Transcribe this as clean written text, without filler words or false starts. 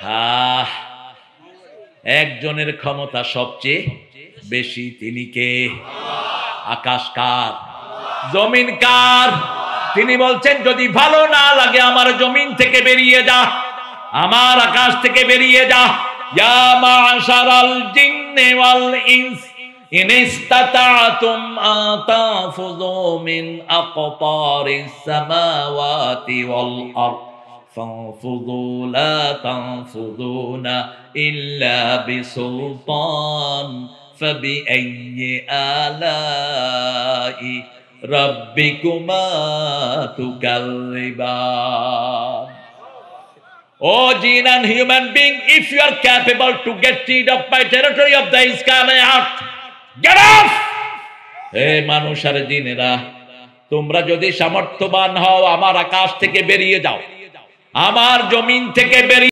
হ্যাঁ, একজনের ক্ষমতা সবচেয়ে বেশি, তিনি কে? আকাশ কার? জমিন কার? তিনি বলছেন যদি ভালো না লাগে আমার জমিন থেকে বেরিয়ে যা, আমার আকাশ থেকে বেরিয়ে যা। ইয়া মাশারাল জিন্নি ওয়াল ইনস ইন ইসতাতাতুম আতাফুযু মিন আকতারিস সামাওয়াতি ওয়াল আরদ ফানফুযু লা তানফুযুনা ইল্লা বিসুলতান ফাবিআইয়ি আলাই রাব্বিকুমা তুকাযযিবান। Oh jinn and human being, if you are capable to get rid of my territory of the sky and earth, get off! হে মানুষ আর জিনেরা, তোমরা যদি সামর্থ্যবান হও আমার আকাশ থেকে বেরিয়ে যাও, আমার জমিন থেকে বেরিয়ে